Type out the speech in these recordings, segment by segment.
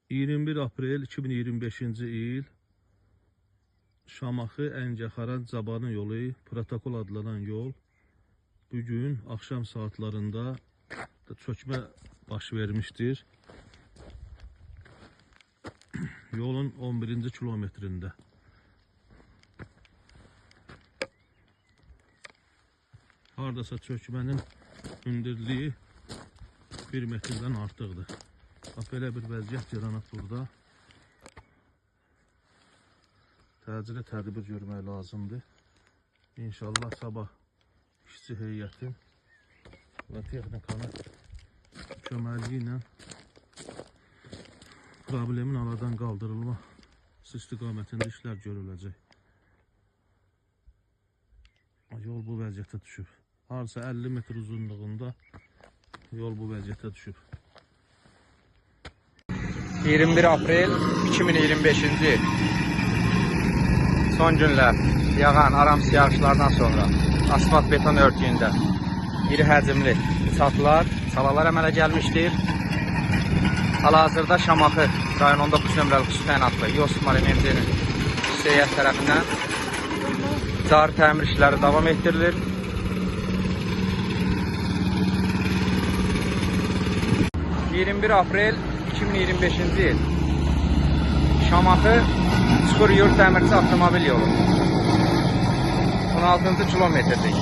21 aprel 2025-ci il Şamaxı, Əngəxaran, Cabanı yolu, protokol adlanan yol bugün akşam saatlarında çökmə baş vermiştir. Yolun 11-ci kilometrində. Hardasa çökmənin hündürlüyü 1 metrdən artıqdır. Belə bir vəziyyət yaranıb burada. Təcili tədbir görmək lazımdır. İnşallah sabah işçi heyətin və texnikanın köməkliyi ilə problemin aradan qaldırılma istiqamətində işlər görüləcək. Yol bu vəziyyətə düşüb. Harca 50 metr uzunluğunda yol bu vəziyyətə düşüb. 21 aprel 2025-ci il son günlər yağan aramsız yağışlardan sonra asfalt beton örtüyündə iri həcmli salalar əmələ gəlmişdir. Hal-hazırda Şamaxı rayon 19 nömrəli xüsusi təyinatlı yol istismar MMC-nin heyət tərəfindən cari təmir işləri davam etdirilir. ...21 aprel 2025-ci il Şamaxı Çukur Yurt Dəmirçi avtomobil yolu 16-cı kilometrdir.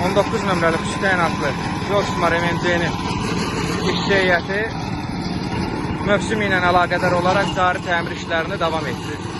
19 nömrəli xüsusi təyinatlı yol istismar MMC-nin işçi heyəti mövsüm ilə əlaqədar olaraq cari təmir işlərini davam etdirir.